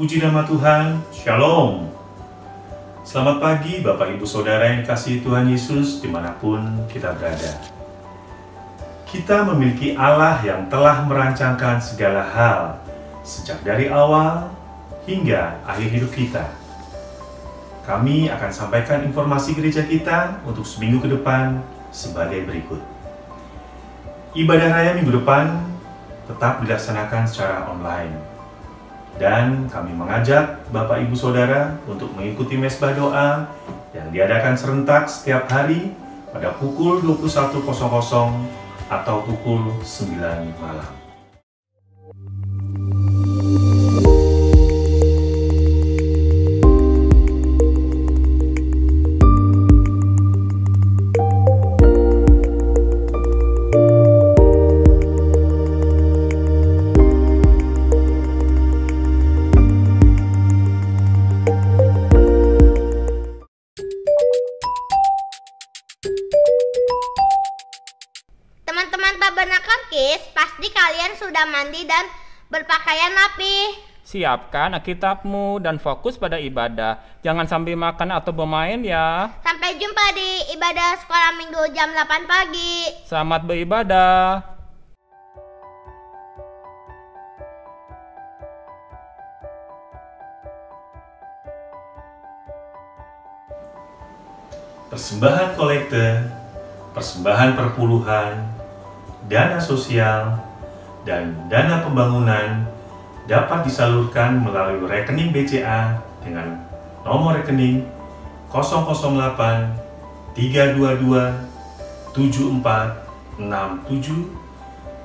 Puji nama Tuhan, Shalom. Selamat pagi Bapak Ibu Saudara yang dikasihi Tuhan Yesus dimanapun kita berada. Kita memiliki Allah yang telah merancangkan segala hal sejak dari awal hingga akhir hidup kita. Kami akan sampaikan informasi gereja kita untuk seminggu ke depan sebagai berikut. Ibadah raya minggu depan tetap dilaksanakan secara online. Dan kami mengajak Bapak Ibu Saudara untuk mengikuti mesbah doa yang diadakan serentak setiap hari pada pukul 21.00 atau pukul 9 malam. Teman-teman Tabernakel Kids, pasti kalian sudah mandi dan berpakaian rapi. Siapkan Alkitabmu dan fokus pada ibadah. Jangan sambil makan atau bermain ya. Sampai jumpa di ibadah sekolah minggu jam 8 pagi. Selamat beribadah. Persembahan kolekte, persembahan perpuluhan, dana sosial, dan dana pembangunan dapat disalurkan melalui rekening BCA dengan nomor rekening 008 322 7467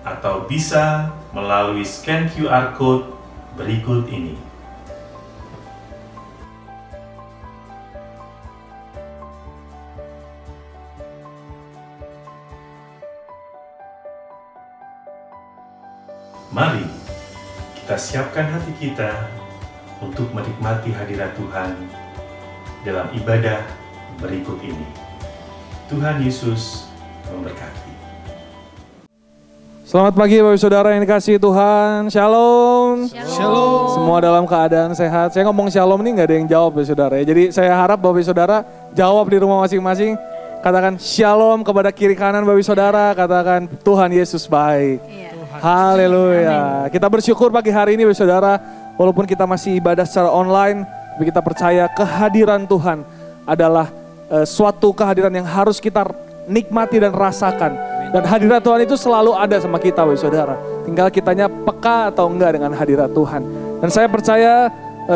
atau bisa melalui scan QR Code berikut ini. Mari kita siapkan hati kita untuk menikmati hadirat Tuhan dalam ibadah berikut ini. Tuhan Yesus memberkati. Selamat pagi Bapak Saudara yang dikasihi Tuhan. Shalom. Shalom. Semua dalam keadaan sehat. Saya ngomong shalom ini nggak ada yang jawab Bapak Saudara. Jadi saya harap Bapak Saudara jawab di rumah masing-masing. Katakan shalom kepada kiri kanan Bapak Saudara. Katakan Tuhan Yesus baik. Haleluya. Kita bersyukur pagi hari ini Bapak Saudara, walaupun kita masih ibadah secara online, tapi kita percaya kehadiran Tuhan adalah suatu kehadiran yang harus kita nikmati dan rasakan. Dan hadirat Tuhan itu selalu ada sama kita Bapak Saudara. Tinggal kitanya peka atau enggak dengan hadirat Tuhan. Dan saya percaya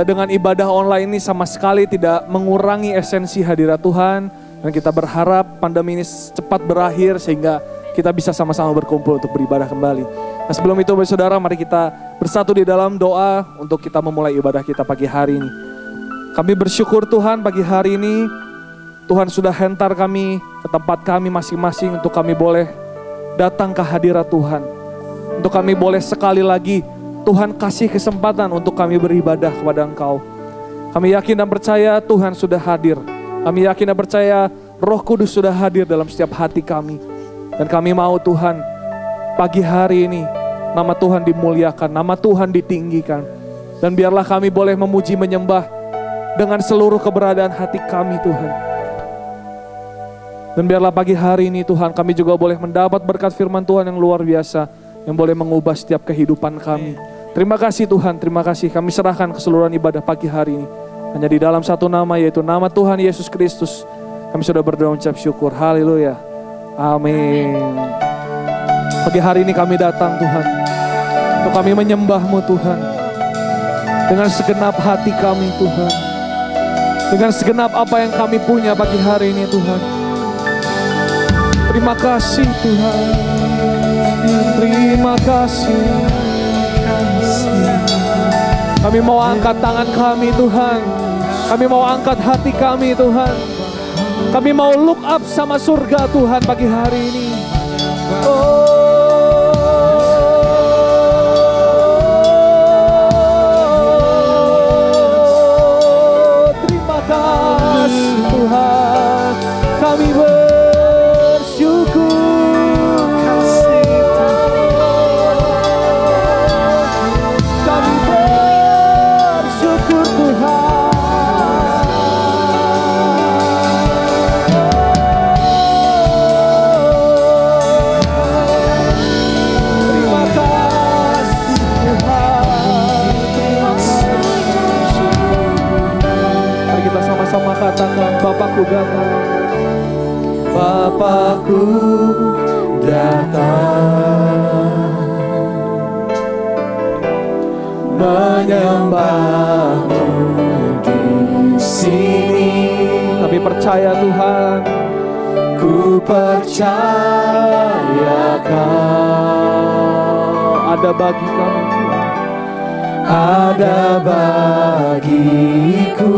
dengan ibadah online ini sama sekali tidak mengurangi esensi hadirat Tuhan. Dan kita berharap pandemi ini cepat berakhir sehingga kita bisa sama-sama berkumpul untuk beribadah kembali. Nah sebelum itu Bapak Saudara, mari kita bersatu di dalam doa untuk kita memulai ibadah kita pagi hari ini. Kami bersyukur Tuhan pagi hari ini, Tuhan sudah hentar kami ke tempat kami masing-masing untuk kami boleh datang ke hadirat Tuhan. Untuk kami boleh sekali lagi Tuhan kasih kesempatan untuk kami beribadah kepada Engkau. Kami yakin dan percaya Tuhan sudah hadir. Kami yakin dan percaya Roh Kudus sudah hadir dalam setiap hati kami. Dan kami mau Tuhan, pagi hari ini nama Tuhan dimuliakan, nama Tuhan ditinggikan. Dan biarlah kami boleh memuji menyembah dengan seluruh keberadaan hati kami Tuhan. Dan biarlah pagi hari ini Tuhan kami juga boleh mendapat berkat firman Tuhan yang luar biasa, yang boleh mengubah setiap kehidupan kami. Terima kasih Tuhan, terima kasih. Kami serahkan keseluruhan ibadah pagi hari ini hanya di dalam satu nama, yaitu nama Tuhan Yesus Kristus. Kami sudah berdoa ucap syukur, haleluya. Amin. Pagi hari ini kami datang Tuhan, untuk kami menyembah-Mu Tuhan, dengan segenap hati kami Tuhan, dengan segenap apa yang kami punya pagi hari ini Tuhan. Terima kasih Tuhan, terima kasih. Kami mau angkat tangan kami Tuhan, kami mau angkat hati kami Tuhan. Kami mau look up sama surga Tuhan pagi hari ini. Terima kasih Tuhan, kami bersyukur. Kami bersyukur. Bapakku datang menyembahmu di sini. Kami percaya Tuhan, ku percaya Kau ada bagi kami, ada bagiku.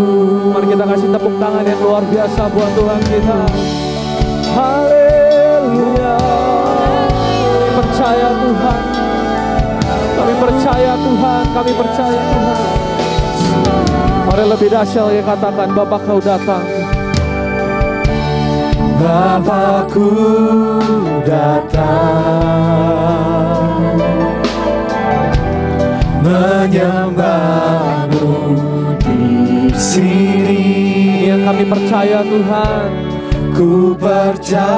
Mari kita kasih tepuk tangan yang luar biasa buat Tuhan kita. Haleluya. Kami percaya Tuhan, kami percaya Tuhan, kami percaya Tuhan. Mari lebih dahsyat ya katakan, Bapa Kau datang. Bapakku datang menyembahmu di sini. Yang kami percaya Tuhan, ku percaya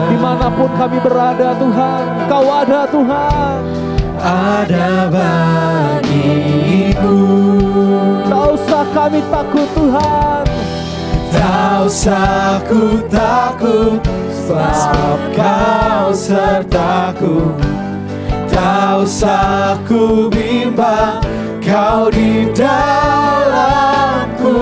dimanapun kami berada Tuhan, Kau ada Tuhan, ada bagiku. Tak usah kami takut Tuhan, tak usah ku takut, sebab Kau sertaku. Tak usah ku bimbang, Kau di dalamku.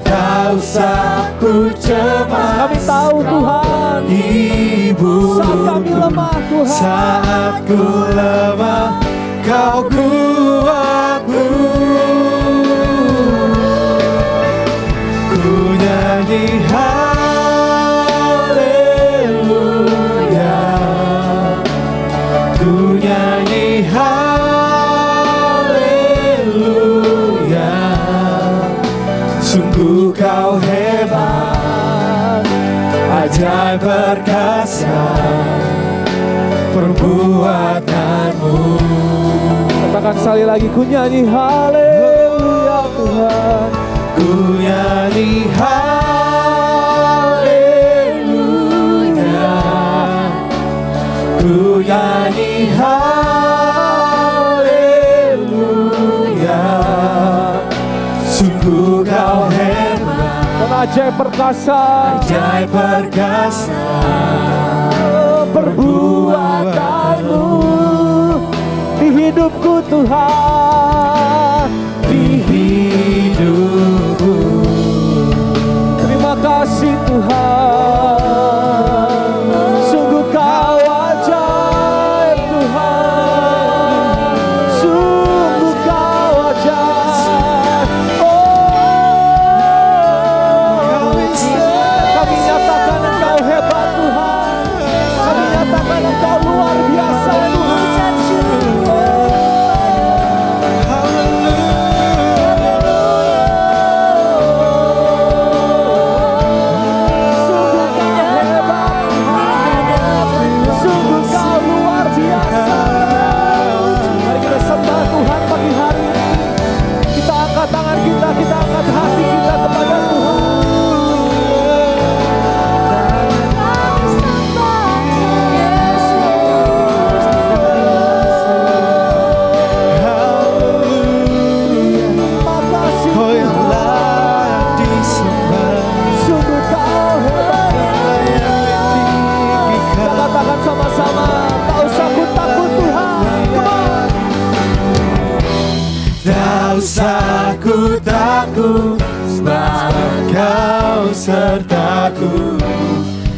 Tak usah ku cemas, kami tahu Tuhan, Ibu. Saat kami lemah Tuhan, saat ku lemah, Kau kuatku. Ku nyanyi haleluya, ku nyanyi haleluya. Sungguh Kau hebat, ajaib perkasa perbuatanmu. Katakan sekali lagi, ku nyanyi haleluya Tuhan, ku nyanyi haleluya, ku nyanyi haleluya. Sungguh Kau hebat dan ajaib perkasa, ajaib perkasa perbuatanmu di hidupku Tuhan, di hidupku. Terima kasih Tuhan, sungguh Kau ajaib Tuhan, sungguh Kau ajaib. Kami nyatakan Engkau hebat Tuhan, kami nyatakan Engkau luar biasa Tuhan. Tangan kita angkat hati kita kepada Tuhan. Terima kasih Kau yang layak disembah, sungguh Kau hebat. Kita katakan sama-sama, tak usah ku takut Tuhan. Tak usah ku takut, sebab Kau sertaku.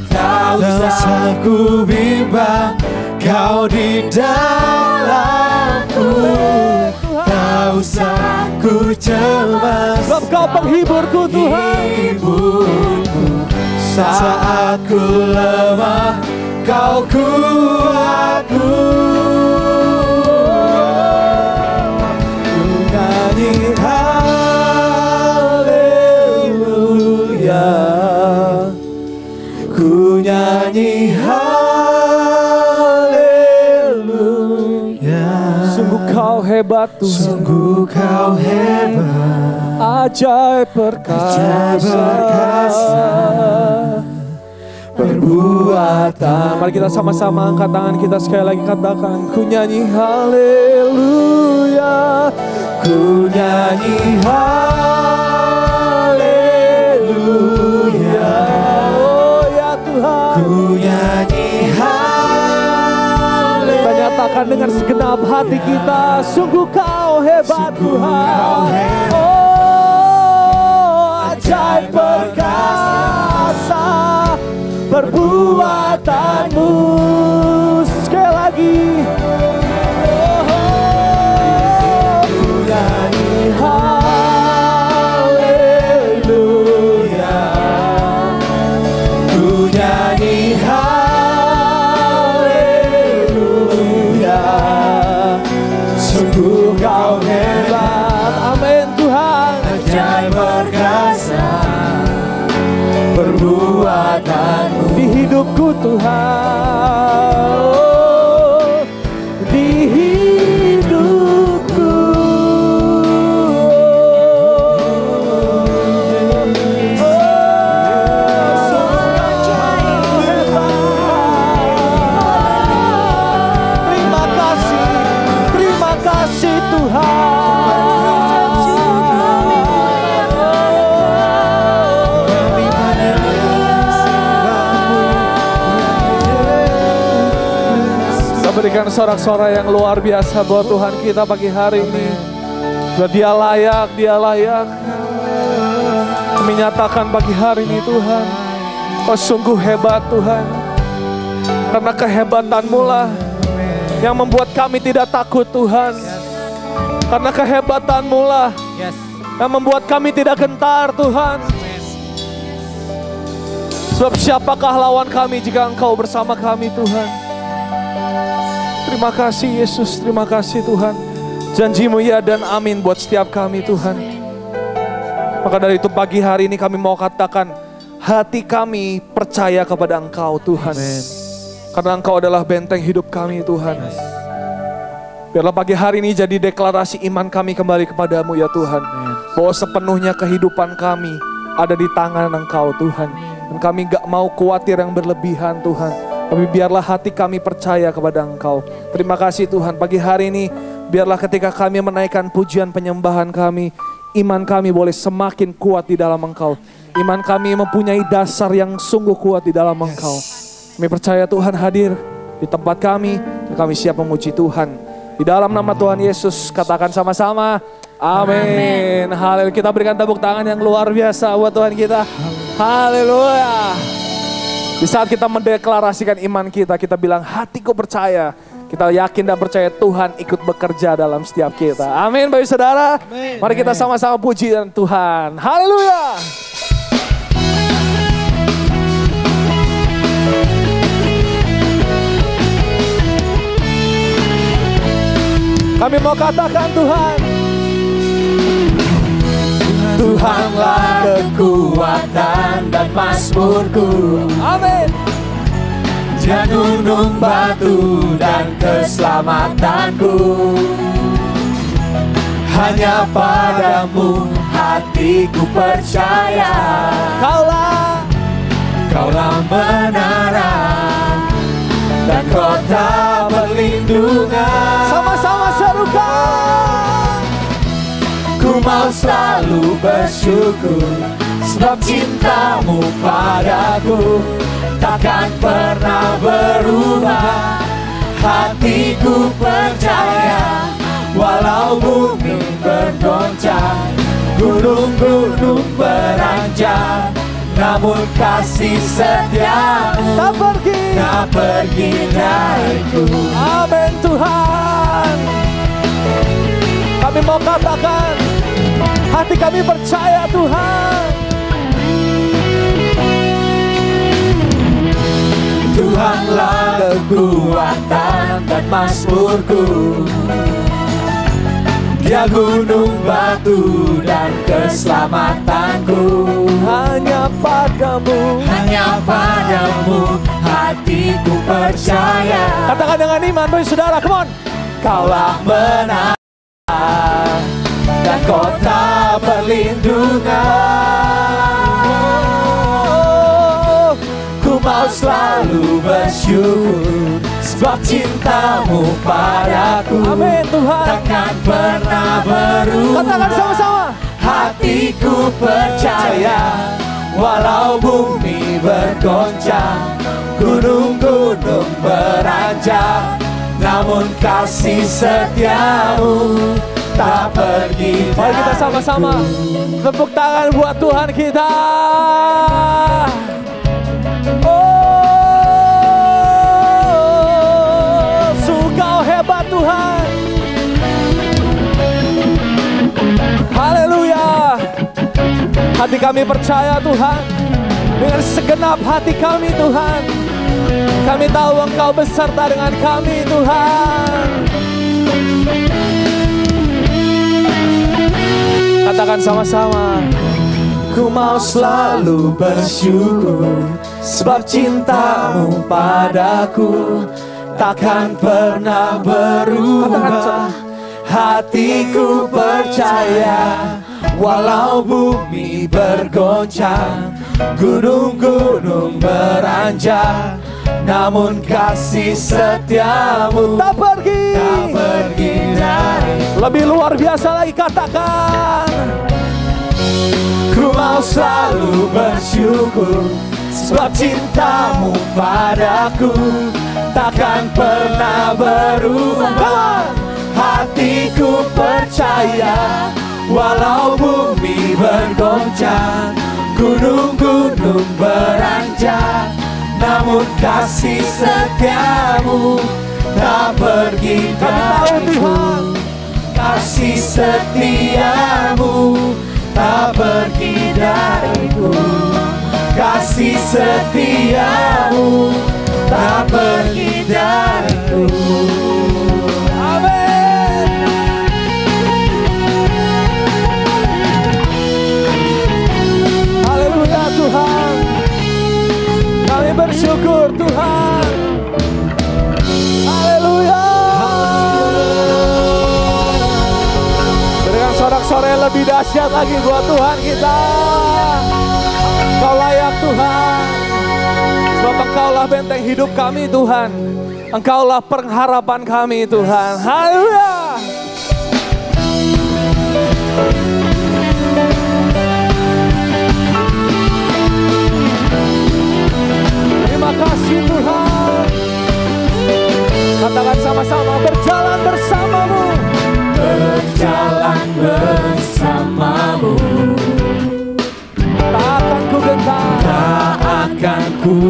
Tak usah ku bimbang, Kau di dalamku. Tak usah ku cemas, sebab Kau penghiburku Tuhan. Penghiburku saat ku lemah, Kau kuatku. Haleluya, ku nyanyi haleluya. Sungguh Kau hebat Tuhan, sungguh Kau hebat, ajaib perkasa perbuatan. Mari kita sama-sama angkat tangan kita sekali lagi, katakan, ku nyanyi haleluya, ku nyanyi haleluya. katakan dengan segenap hati kita, sungguh kau hebat Tuhan. Oh, ajaib perkasa perbuatanmu. Sekali lagi. Perbuatanmu di hidupku Tuhan, oh, di hidupku, terima kasih Tuhan. Berikan sorak-sorai yang luar biasa buat Tuhan kita pagi hari ini. Dia layak, dia layak. Kami nyatakan pagi hari ini Tuhan, Kau sungguh hebat Tuhan. Karena kehebatan-Mu lah yang membuat kami tidak takut Tuhan. Karena kehebatan-Mu lah yang membuat kami tidak gentar Tuhan. Sebab siapakah lawan kami jika Engkau bersama kami Tuhan. Terima kasih Yesus, terima kasih Tuhan. Janji-Mu ya dan amin buat setiap kami Tuhan. Maka dari itu pagi hari ini kami mau katakan, hati kami percaya kepada Engkau Tuhan. Amen. Karena Engkau adalah benteng hidup kami Tuhan. Biarlah pagi hari ini jadi deklarasi iman kami kembali kepadamu ya Tuhan. Bahwa sepenuhnya kehidupan kami ada di tangan Engkau Tuhan. Dan kami gak mau khawatir yang berlebihan Tuhan. Tapi biarlah hati kami percaya kepada Engkau. Terima kasih Tuhan, pagi hari ini biarlah ketika kami menaikkan pujian penyembahan kami, iman kami boleh semakin kuat di dalam Engkau. Iman kami mempunyai dasar yang sungguh kuat di dalam Engkau. Kami percaya Tuhan hadir di tempat kami, dan kami siap memuji Tuhan. Di dalam nama Tuhan Yesus, katakan sama-sama, amin. Haleluya. Kita berikan tepuk tangan yang luar biasa buat Tuhan kita. Haleluya. Di saat kita mendeklarasikan iman kita, kita bilang hatiku percaya. Kita yakin dan percaya Tuhan ikut bekerja dalam setiap kita. Amin Bapak Saudara. Amin. Mari kita sama-sama puji Tuhan. Haleluya. Kami mau katakan Tuhan, Tuhanlah kekuatan dan mazmurku. Amin. Dia gunung batu dan keselamatanku. Hanya padamu hatiku percaya. Kaulah menara dan kota perlindungan. Sama-sama serukan. Ku mau selalu bersyukur, sebab cintamu padaku takkan pernah berubah. Hatiku percaya, walau bumi bergoncang, gunung-gunung beranjak, namun kasih setiamu tak pergi dariku. Amin Tuhan. Kami mau katakan, hati kami percaya Tuhan. Tuhanlah kekuatan dan mazmurku. Dia gunung batu dan keselamatanku. Hanya padamu hatiku percaya. Katakan dengan iman bagi saudara, come on. Kaulah menara dan kota perlindungan. Ku mau selalu bersyukur, sebab cintamu padaku Amin, Tuhan. Takkan pernah berubah. Katakan sama-sama. Hatiku percaya, walau bumi bergoncang, gunung-gunung beranjak, namun kasih setiamu tak pergi. Mari kita sama-sama tepuk tangan buat Tuhan kita. Oh, Engkau hebat Tuhan. Haleluya. Hati kami percaya Tuhan, dengan segenap hati kami Tuhan. Kami tahu Engkau beserta dengan kami Tuhan. Katakan sama-sama. Ku mau selalu bersyukur, sebab cintamu padaku takkan pernah berubah. Hatiku percaya, walau bumi bergoncang, gunung-gunung beranjak, namun kasih setiamu tak pergi dari. Lebih luar biasa lagi, katakan. Ku mau selalu bersyukur, sebab cintamu padaku takkan pernah berubah. Hatiku percaya, walau bumi bergoncang, gunung-gunung beranjak, namun kasih setiamu tak pergi dariku. Kasih setiamu tak pergi dariku. Kasih setiamu tak pergi dariku. Amin. Haleluya Tuhan. Kami bersyukur Tuhan. Haleluya. Berikan sorak-sorai yang lebih dahsyat lagi buat Tuhan kita. Kau layak Tuhan, sebab Engkaulah benteng hidup kami Tuhan. Engkaulah pengharapan kami Tuhan. Haleluya. Terima kasih Tuhan. Katakan sama-sama, berjalan bersamamu. Berjalan bersamamu. Tak akan ku gentar. Tak akan ku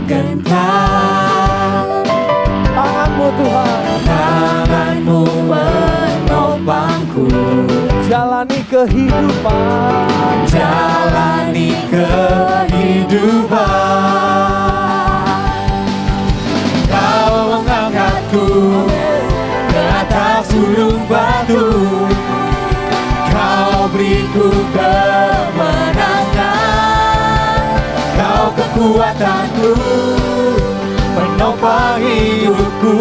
gentar. Tanganmu Tuhan. Tanganmu menopangku. Jalani kehidupan. Jalani kehidupan. Kau mengangkatku ke atas gunung batu. Kau beriku kemenangan. Kau kekuatanku, penopang hidupku,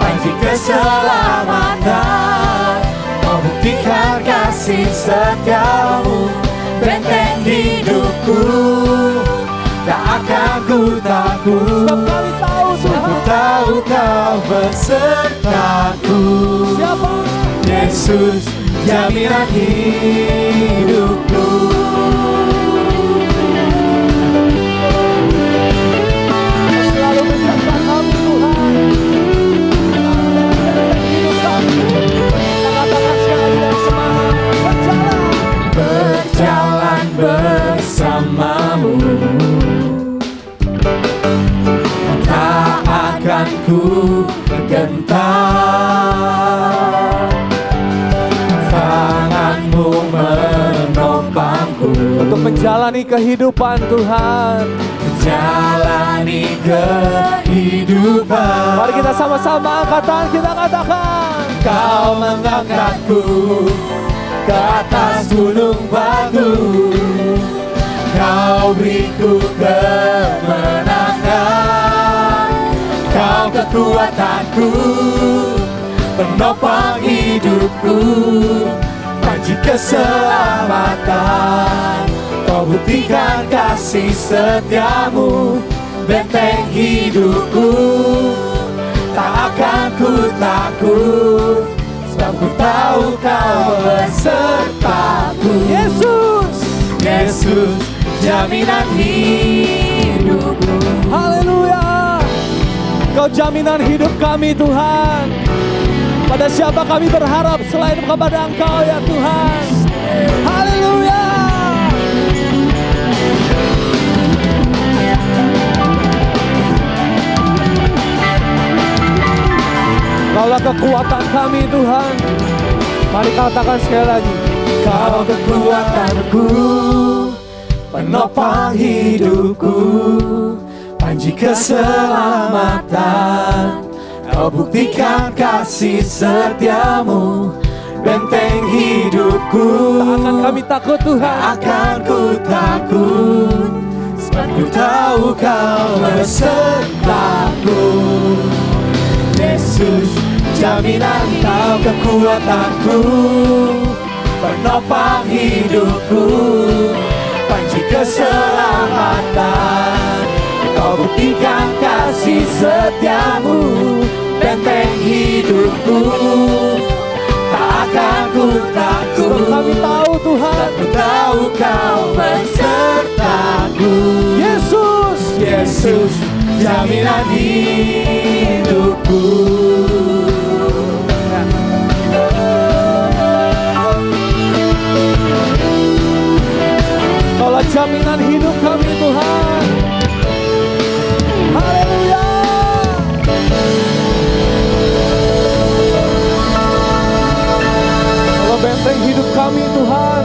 panji keselamatan. Kau buktikan kasih setiamu, benteng hidupku. Tak akan ku takut, sebab kami tahu Tuhan. Ku tahu Kau besertaku. Siapa? Yesus, jaminan hidupku. Selalu beserta kami Tuhan. Hidup kami. Kita katakan sekali dan semangat. Berjalan bersamamu. Tak akan ku gentar. Tanganmu menopangku untuk menjalani kehidupan Tuhan. Menjalani kehidupan. Mari kita sama-sama angkat tangan, kita katakan. Kau mengangkatku ke atas gunung batu. Kau beriku kemenangan. Kau kekuatanku, penopang hidupku, panji keselamatan. Kau buktikan kasih setiamu, benteng hidupku. Tak akan ku takut, sebab ku tahu Kau besertaku. Yesus, Yesus, jaminan hidupku. Haleluya. Engkau jaminan hidup kami Tuhan. Pada siapa kami berharap selain kepada Engkau ya Tuhan. Haleluya. Kaulah kekuatan kami Tuhan. Mari katakan sekali lagi. Kau kekuatanku, penopang hidupku, panji keselamatan. Kau buktikan kasih setiamu, benteng hidupku. Tak akan kami takut Tuhan. Tak akan ku takut, sebab ku tahu Kau besertaku. Yesus, jaminan Kau kekuatanku, penopang hidupku, panji keselamatan. Kau buktikan kasih setiamu, benteng hidupku. Tak akan ku takut, sebab kami tahu Tuhan, ku tahu Kau besertaku. Yesus, Yesus, jaminan hidupku. Kaulah jaminan hidup kami Tuhan. Haleluya. Kaulah benteng hidup kami Tuhan.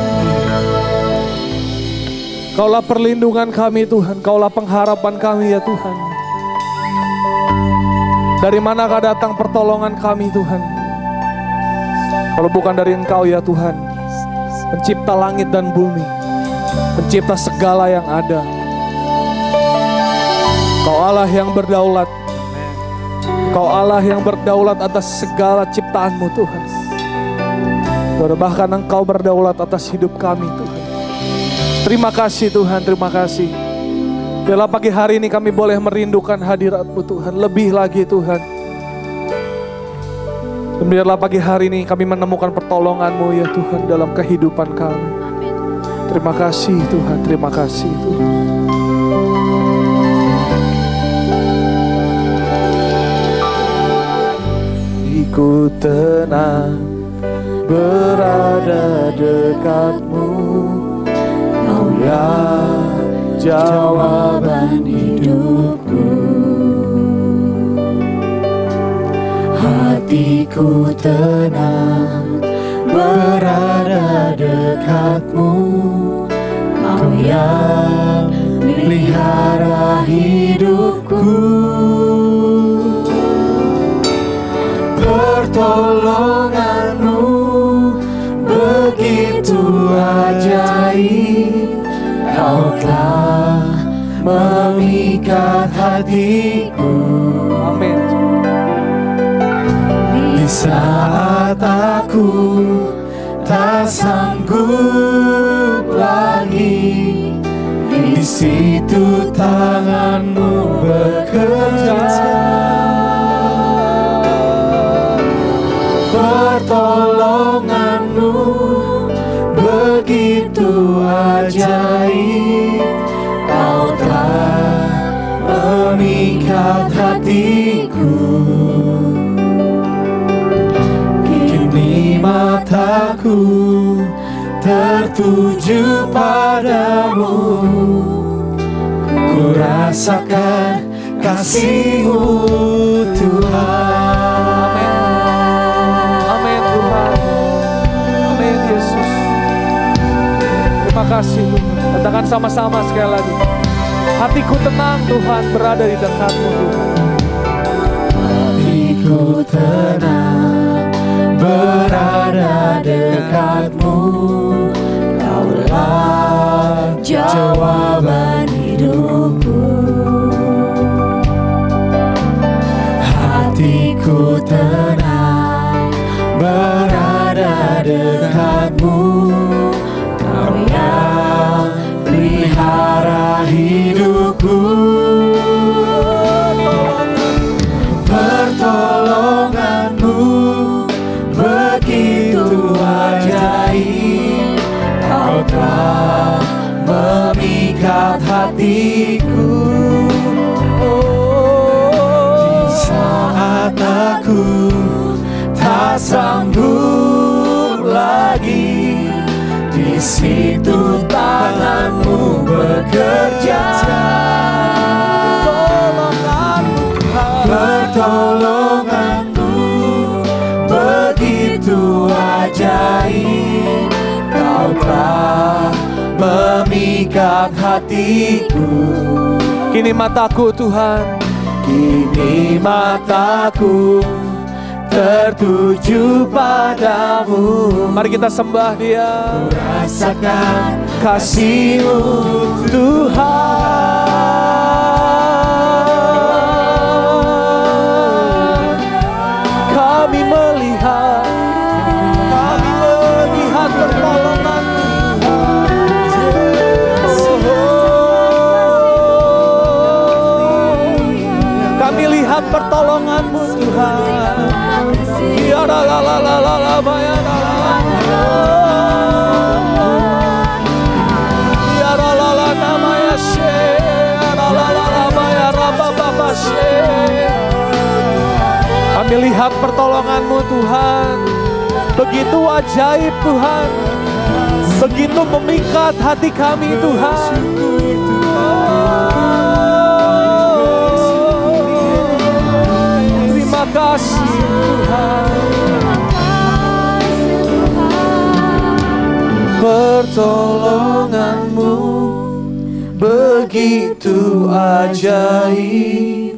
Kaulah perlindungan kami Tuhan. Kaulah pengharapan kami ya Tuhan. Dari manakah datang pertolongan kami Tuhan? Kalau bukan dari Engkau ya Tuhan, pencipta langit dan bumi, pencipta segala yang ada. Kau Allah yang berdaulat. Kau Allah yang berdaulat atas segala ciptaanmu Tuhan. Bahkan Engkau berdaulat atas hidup kami Tuhan. Terima kasih Tuhan, terima kasih. Biarlah pagi hari ini kami boleh merindukan hadirat-Mu Tuhan. Lebih lagi Tuhan. Dan biarlah pagi hari ini kami menemukan pertolongan-Mu ya Tuhan dalam kehidupan kami. Terima kasih Tuhan, terima kasih Tuhan. Ku tenang berada dekat-Mu, Kau yang jawaban hidupku. Hatiku tenang berada dekat-Mu, Kau yang pelihara hidupku. Pertolongan-Mu begitu ajaib, Kau telah memikat hatiku. Amin. Di saat aku tak sanggup lagi, di situ tangan-Mu bekerja. Pertolongan-Mu begitu ajaib, Kau telah memikat hatiku. Kini mataku tertuju padamu, ku rasakan kasih-Mu Tuhan. Terima kasih Tuhan. Katakan sama-sama sekali lagi. Hatiku tenang Tuhan berada di dekat-Mu Tuhan. Hatiku tenang berada dekat-Mu, Kaulah jawaban hidupku. Hatiku tenang berada dekat-Mu, pelihara hidupku. Pertolongan-Mu begitu ajaib, Kau telah memikat hatiku. Di tak sanggup lagi, di situ tanganmu bekerja. Pertolonganmu begitu ajaib, Kau telah memikat hatiku. Kini mataku Tuhan, kini mataku tertuju padamu. Mari kita sembah Dia. Rasakan kasih-Mu Tuhan. Kami melihat pertolongan-Mu. Kami lihat pertolongan-Mu Tuhan. Ya la la la la la la ya la la. Ya la la la namanya she. Ya la la la namanya Rabba Baba she. Kami lihat pertolongan-Mu Tuhan. Begitu ajaib Tuhan. Begitu memikat hati kami Tuhan. Terima kasih Tuhan. Pertolongan-Mu begitu ajaib,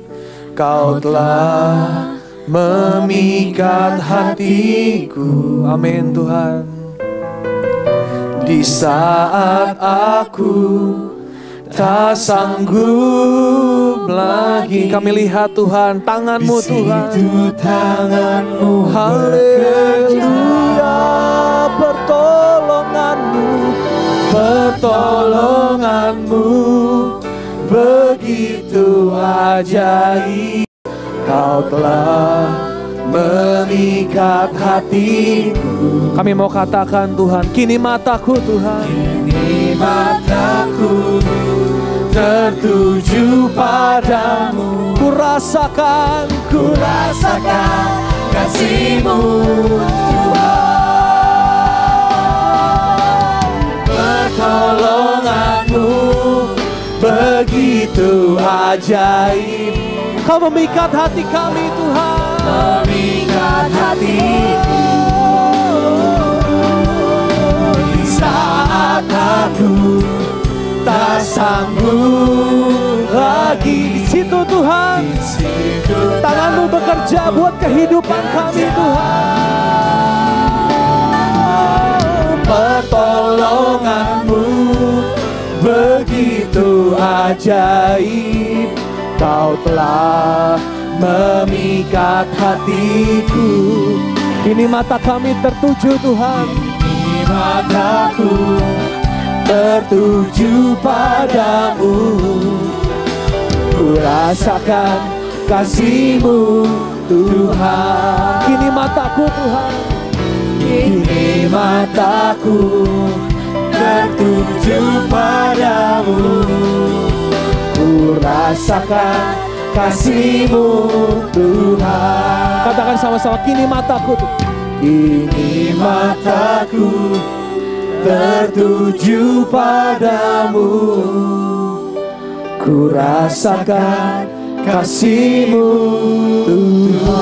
Kau telah memikat hatiku. Amin Tuhan. Di saat aku tak sanggup lagi, kami lihat Tuhan tangan-Mu Tuhan. Di situ tangan-Mu haleluya. Pertolongan-Mu begitu ajaib, Kau telah memikat hatiku. Kami mau katakan Tuhan, kini mataku Tuhan, kini mataku tertuju padamu. Ku rasakan kasih-Mu Tuhan. Pertolongan-Mu begitu ajaib, Kau memikat hati kami Tuhan. Memikat hatiku. Di saat aku tak sanggup lagi, di situ Tuhan, tangan-Mu bekerja buat kehidupan kami Tuhan. Pertolongan-Mu begitu ajaib, Kau telah memikat hatiku. Kini mata kami tertuju Tuhan. Kini mataku tertuju padamu. Ku rasakan kasih-Mu Tuhan. Kini mataku Tuhan. Kini mataku tertuju padamu. Ku rasakan kasih-Mu Tuhan. Katakan sama-sama, kini mataku tuh. Kini mataku tertuju padamu. Ku rasakan kasih-Mu Tuhan.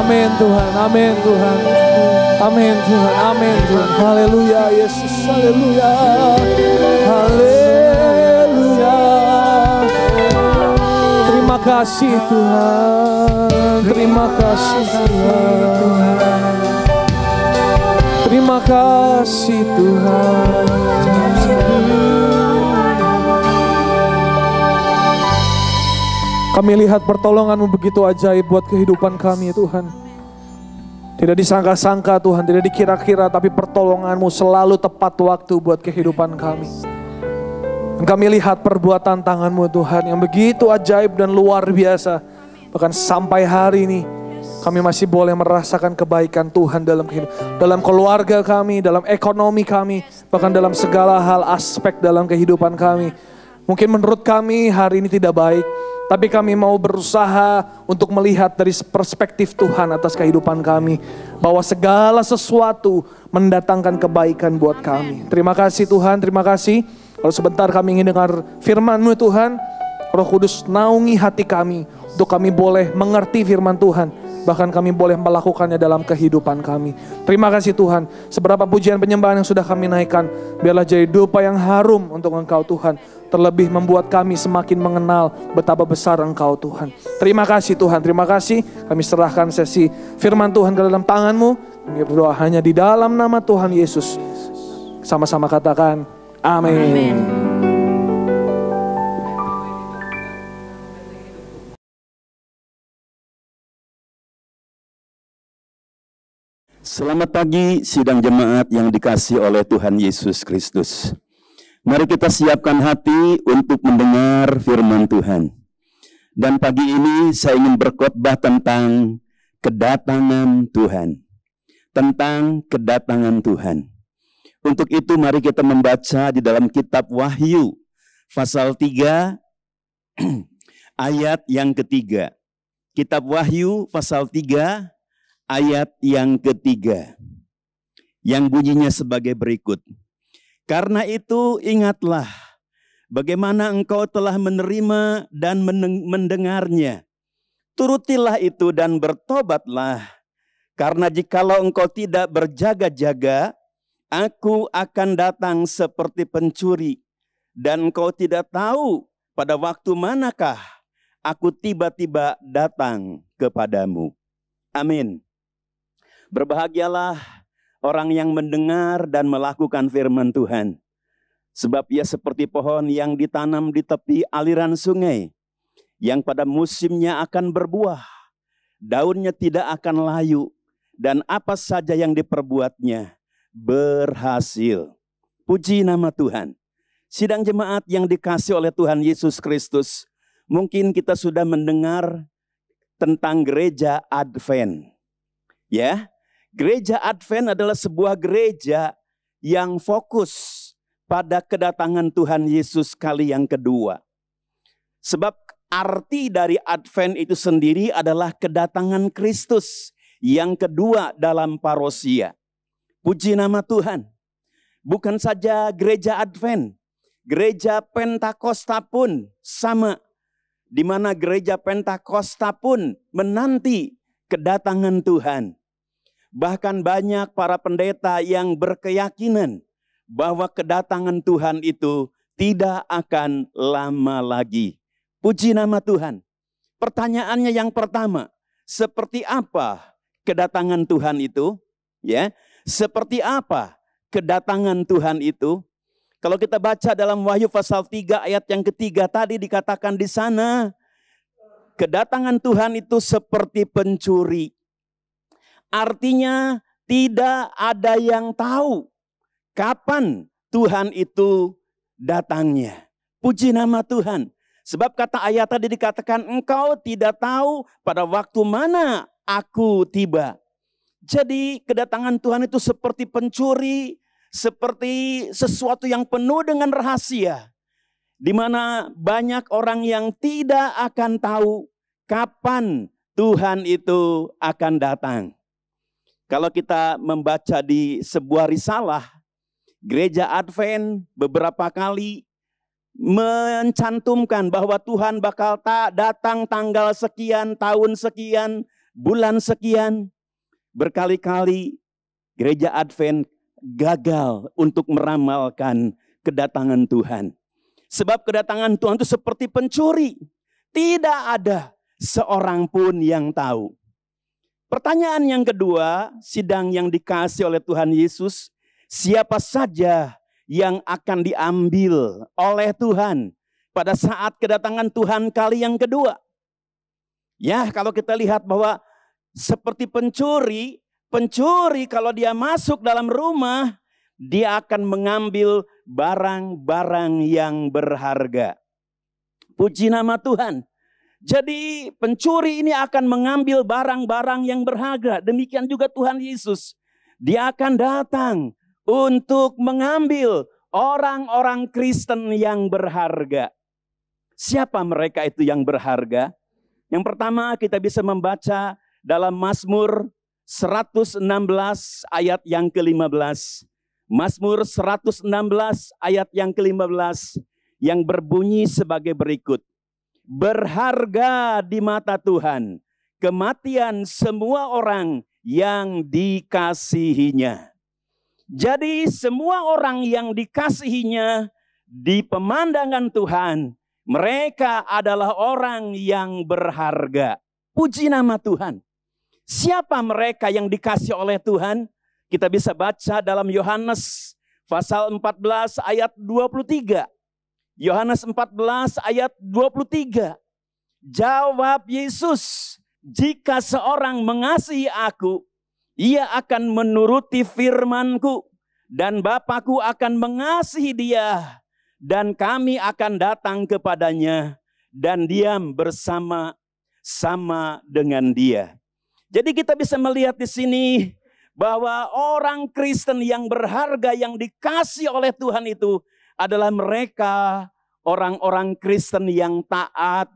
Amin Tuhan, amin Tuhan. Amin Tuhan, amin Tuhan. Haleluya Yesus, haleluya. Haleluya. Terima kasih Tuhan. Terima kasih Tuhan. Terima kasih Tuhan. Kami lihat pertolongan-Mu begitu ajaib buat kehidupan kami Tuhan. Tidak disangka-sangka Tuhan, tidak dikira-kira, tapi pertolongan-Mu selalu tepat waktu buat kehidupan kami. Dan kami lihat perbuatan tangan-Mu Tuhan yang begitu ajaib dan luar biasa. Bahkan sampai hari ini kami masih boleh merasakan kebaikan Tuhan dalam kehidupan, dalam keluarga kami, dalam ekonomi kami, bahkan dalam segala hal aspek dalam kehidupan kami. Mungkin menurut kami hari ini tidak baik, Tapi kami mau berusaha untuk melihat dari perspektif Tuhan atas kehidupan kami. Bahwa segala sesuatu mendatangkan kebaikan buat kami. Terima kasih Tuhan, terima kasih. Kalau sebentar kami ingin dengar firman-Mu Tuhan. Roh Kudus naungi hati kami. Untuk kami boleh mengerti firman Tuhan. Bahkan kami boleh melakukannya dalam kehidupan kami. Terima kasih Tuhan. Seberapa pujian penyembahan yang sudah kami naikkan. Biarlah jadi dupa yang harum untuk Engkau Tuhan. Terlebih membuat kami semakin mengenal betapa besar Engkau Tuhan. Terima kasih Tuhan, terima kasih. Kami serahkan sesi firman Tuhan ke dalam tangan-Mu. Kami berdoa hanya di dalam nama Tuhan Yesus. Sama-sama katakan amin. Selamat pagi sidang jemaat yang dikasihi oleh Tuhan Yesus Kristus. Mari kita siapkan hati untuk mendengar firman Tuhan. Dan pagi ini saya ingin berkhotbah tentang kedatangan Tuhan. Tentang kedatangan Tuhan. Untuk itu mari kita membaca di dalam kitab Wahyu pasal 3 ayat yang ketiga. Kitab Wahyu pasal 3 ayat yang ketiga. Yang bunyinya sebagai berikut. Karena itu ingatlah bagaimana engkau telah menerima dan mendengarnya. Turutilah itu dan bertobatlah. Karena jikalau engkau tidak berjaga-jaga, aku akan datang seperti pencuri. Dan engkau tidak tahu pada waktu manakah aku tiba-tiba datang kepadamu. Amin. Berbahagialah orang yang mendengar dan melakukan firman Tuhan. Sebab ia seperti pohon yang ditanam di tepi aliran sungai. Yang pada musimnya akan berbuah. Daunnya tidak akan layu. Dan apa saja yang diperbuatnya berhasil. Puji nama Tuhan. Sidang jemaat yang dikasihi oleh Tuhan Yesus Kristus. Mungkin kita sudah mendengar tentang gereja Advent. Ya. Gereja Advent adalah sebuah gereja yang fokus pada kedatangan Tuhan Yesus kali yang kedua. Sebab arti dari Advent itu sendiri adalah kedatangan Kristus yang kedua dalam parousia. Puji nama Tuhan. Bukan saja gereja Advent, gereja Pentakosta pun sama. Di mana gereja Pentakosta pun menanti kedatangan Tuhan. Bahkan banyak para pendeta yang berkeyakinan bahwa kedatangan Tuhan itu tidak akan lama lagi. Puji nama Tuhan. Pertanyaannya yang pertama, seperti apa kedatangan Tuhan itu? Ya, seperti apa kedatangan Tuhan itu? Kalau kita baca dalam Wahyu pasal 3 ayat yang ketiga tadi dikatakan di sana, kedatangan Tuhan itu seperti pencuri. Artinya tidak ada yang tahu kapan Tuhan itu datangnya. Puji nama Tuhan. Sebab kata ayat tadi dikatakan engkau tidak tahu pada waktu mana aku tiba. Jadi kedatangan Tuhan itu seperti pencuri, seperti sesuatu yang penuh dengan rahasia. Di mana banyak orang yang tidak akan tahu kapan Tuhan itu akan datang. Kalau kita membaca di sebuah risalah, gereja Advent beberapa kali mencantumkan bahwa Tuhan bakal datang tanggal sekian, tahun sekian, bulan sekian. Berkali-kali gereja Advent gagal untuk meramalkan kedatangan Tuhan. Sebab kedatangan Tuhan itu seperti pencuri. Tidak ada seorang pun yang tahu. Pertanyaan yang kedua, sidang yang dikasihi oleh Tuhan Yesus, siapa saja yang akan diambil oleh Tuhan pada saat kedatangan Tuhan kali yang kedua? Ya, kalau kita lihat bahwa seperti pencuri kalau dia masuk dalam rumah, dia akan mengambil barang-barang yang berharga. Puji nama Tuhan. Jadi pencuri ini akan mengambil barang-barang yang berharga. Demikian juga Tuhan Yesus. Dia akan datang untuk mengambil orang-orang Kristen yang berharga. Siapa mereka itu yang berharga? Yang pertama kita bisa membaca dalam Mazmur 116 ayat yang ke-15. Mazmur 116 ayat yang ke-15 yang berbunyi sebagai berikut. Berharga di mata Tuhan kematian semua orang yang dikasihinya. Jadi semua orang yang dikasihinya di pemandangan Tuhan, mereka adalah orang yang berharga. Puji nama Tuhan. Siapa mereka yang dikasih oleh Tuhan? Kita bisa baca dalam Yohanes pasal 14 ayat 23. Yohanes 14 ayat 23. Jawab Yesus, jika seorang mengasihi aku, ia akan menuruti firman-Ku, dan Bapa-Ku akan mengasihi dia, dan kami akan datang kepadanya, dan diam bersama-sama dengan dia. Jadi kita bisa melihat di sini bahwa orang Kristen yang berharga yang dikasih oleh Tuhan itu adalah mereka orang-orang Kristen yang taat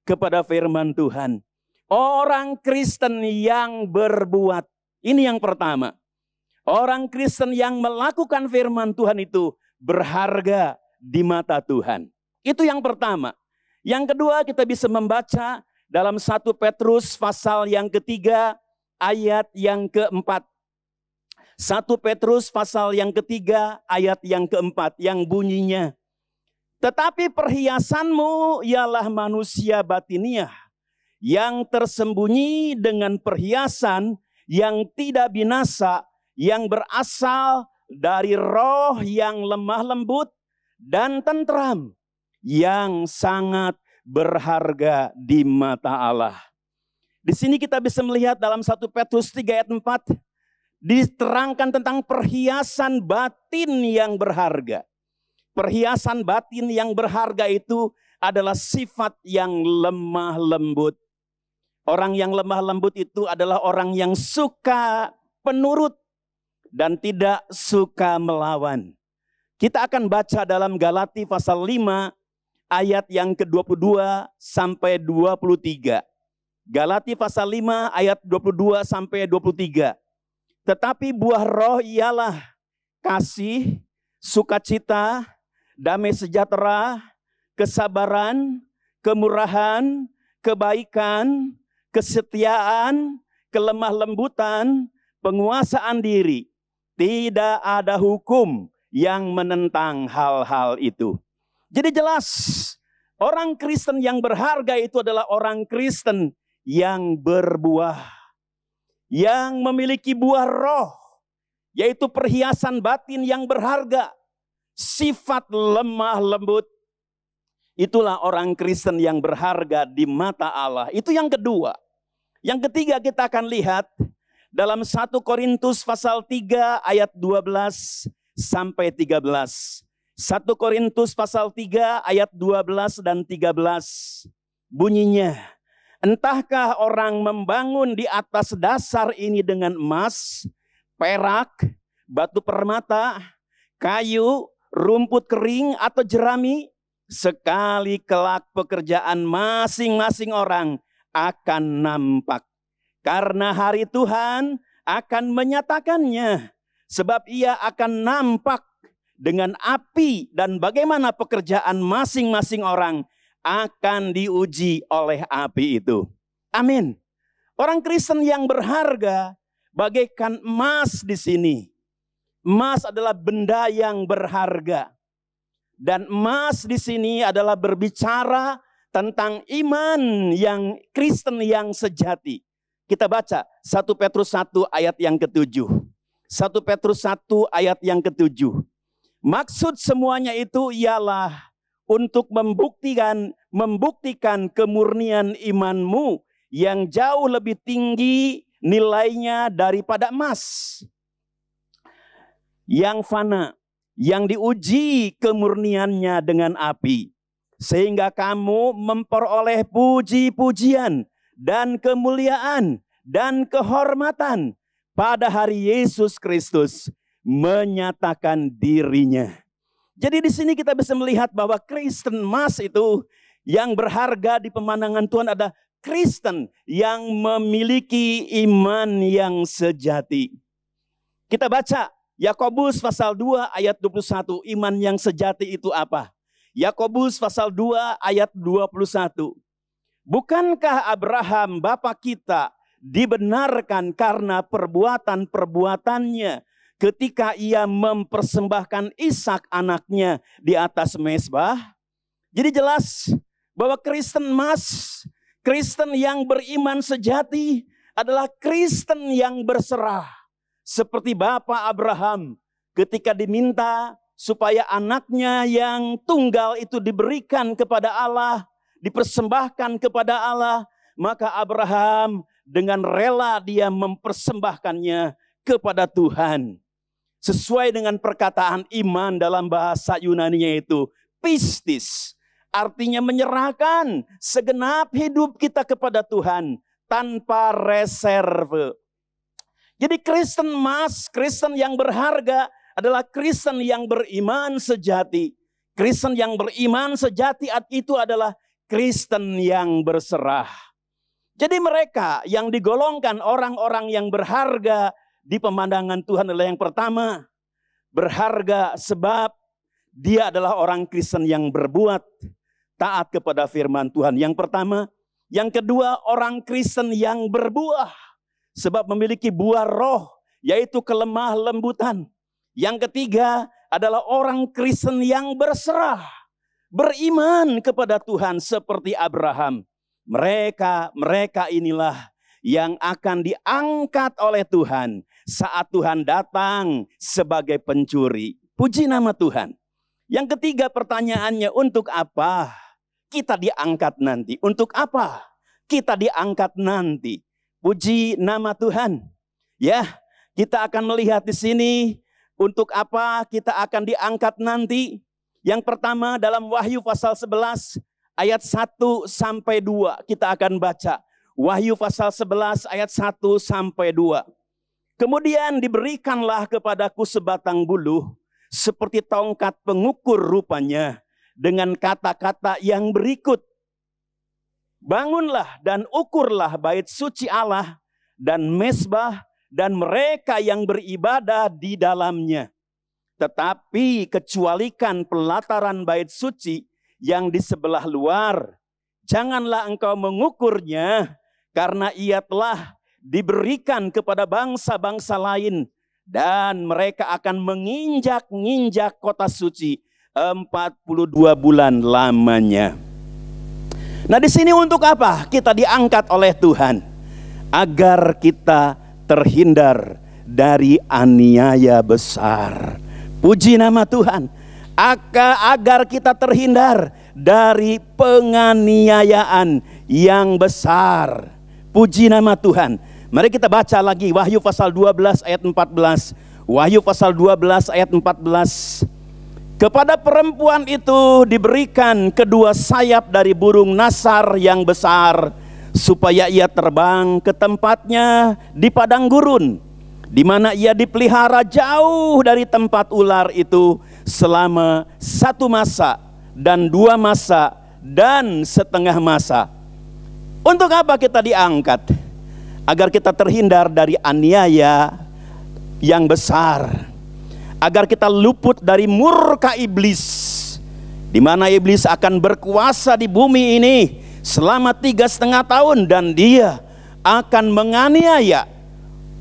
kepada firman Tuhan. Orang Kristen yang berbuat. Ini yang pertama. Orang Kristen yang melakukan firman Tuhan itu berharga di mata Tuhan. Itu yang pertama. Yang kedua kita bisa membaca dalam 1 Petrus pasal yang ketiga ayat yang keempat. 1 Petrus pasal yang ketiga ayat yang keempat yang bunyinya, tetapi perhiasanmu ialah manusia batiniah yang tersembunyi dengan perhiasan yang tidak binasa, yang berasal dari roh yang lemah lembut dan tentram, yang sangat berharga di mata Allah. Di sini kita bisa melihat dalam 1 Petrus 3 ayat 4 diterangkan tentang perhiasan batin yang berharga. Perhiasan batin yang berharga itu adalah sifat yang lemah lembut. Orang yang lemah lembut itu adalah orang yang suka penurut dan tidak suka melawan. Kita akan baca dalam Galati pasal 5 ayat yang ke-22 sampai 23. Galati pasal 5 ayat 22 sampai 23. Tetapi buah roh ialah kasih, sukacita, damai sejahtera, kesabaran, kemurahan, kebaikan, kesetiaan, kelemah lembutan, penguasaan diri. Tidak ada hukum yang menentang hal-hal itu. Jadi jelas, orang Kristen yang berharga itu adalah orang Kristen yang berbuah, yang memiliki buah roh, yaitu perhiasan batin yang berharga, sifat lemah lembut. Itulah orang Kristen yang berharga di mata Allah. Itu yang kedua. Yang ketiga kita akan lihat dalam 1 Korintus pasal 3 ayat 12 sampai 13. 1 Korintus pasal 3 ayat 12 dan 13. Bunyinya, entahkah orang membangun di atas dasar ini dengan emas, perak, batu permata, kayu, rumput kering atau jerami? Sekali kelak pekerjaan masing-masing orang akan nampak. Karena hari Tuhan akan menyatakannya. Sebab ia akan nampak dengan api dan bagaimana pekerjaan masing-masing orang akan diuji oleh api itu. Amin. Orang Kristen yang berharga bagaikan emas di sini. Emas adalah benda yang berharga. Dan emas di sini adalah berbicara tentang iman yang Kristen yang sejati. Kita baca 1 Petrus 1 ayat yang ke-7. 1 Petrus 1 ayat yang ke-7. Maksud semuanya itu ialah untuk membuktikan kemurnian imanmu yang jauh lebih tinggi nilainya daripada emas yang fana, yang diuji kemurniannya dengan api, sehingga kamu memperoleh puji-pujian dan kemuliaan dan kehormatan pada hari Yesus Kristus menyatakan dirinya. Jadi di sini kita bisa melihat bahwa Kristen emas itu yang berharga di pemandangan Tuhan adalah Kristen yang memiliki iman yang sejati. Kita baca Yakobus pasal 2 ayat 21. Iman yang sejati itu apa? Yakobus pasal 2 ayat 21. Bukankah Abraham bapa kita dibenarkan karena perbuatan-perbuatannya ketika ia mempersembahkan Ishak anaknya di atas mezbah? Jadi jelas bahwa Kristen yang beriman sejati adalah Kristen yang berserah. Seperti Bapak Abraham ketika diminta supaya anaknya yang tunggal itu diberikan kepada Allah, dipersembahkan kepada Allah, maka Abraham dengan rela dia mempersembahkannya kepada Tuhan. Sesuai dengan perkataan iman dalam bahasa Yunaninya itu pistis. Artinya menyerahkan segenap hidup kita kepada Tuhan tanpa reserve. Jadi Kristen yang berharga adalah Kristen yang beriman sejati. Kristen yang beriman sejati itu adalah Kristen yang berserah. Jadi mereka yang digolongkan orang-orang yang berharga di pemandangan Tuhan adalah yang pertama, berharga sebab dia adalah orang Kristen yang berbuat taat kepada firman Tuhan. Yang pertama. Yang kedua, orang Kristen yang berbuah sebab memiliki buah roh, yaitu kelemah lembutan. Yang ketiga adalah orang Kristen yang berserah, beriman kepada Tuhan seperti Abraham. Mereka inilah yang akan diangkat oleh Tuhan saat Tuhan datang sebagai pencuri. Puji nama Tuhan. Yang ketiga pertanyaannya, untuk apa kita diangkat nanti? Untuk apa kita diangkat nanti? Puji nama Tuhan. Ya, kita akan melihat di sini untuk apa kita akan diangkat nanti. Yang pertama dalam Wahyu pasal 11 ayat 1 sampai 2 kita akan baca. Wahyu pasal 11 ayat 1 sampai 2. Kemudian diberikanlah kepadaku sebatang buluh seperti tongkat pengukur rupanya dengan kata-kata yang berikut. Bangunlah dan ukurlah bait suci Allah dan mezbah dan mereka yang beribadah di dalamnya. Tetapi kecualikan pelataran bait suci yang di sebelah luar. Janganlah engkau mengukurnya karena ia telah diberikan kepada bangsa-bangsa lain. Dan mereka akan menginjak-injak kota suci 42 bulan lamanya. Nah, di sini untuk apa kita diangkat oleh Tuhan? Agar kita terhindar dari aniaya besar. Puji nama Tuhan. Agar kita terhindar dari penganiayaan yang besar. Puji nama Tuhan. Mari kita baca lagi Wahyu pasal 12 ayat 14. Wahyu pasal 12 ayat 14. Kepada perempuan itu diberikan kedua sayap dari burung nasar yang besar, supaya ia terbang ke tempatnya di padang gurun, di mana ia dipelihara jauh dari tempat ular itu selama 1 masa dan 2 masa dan setengah masa. Untuk apa kita diangkat? Agar kita terhindar dari aniaya yang besar. Agar kita luput dari murka iblis, di mana iblis akan berkuasa di bumi ini selama 3,5 tahun, dan dia akan menganiaya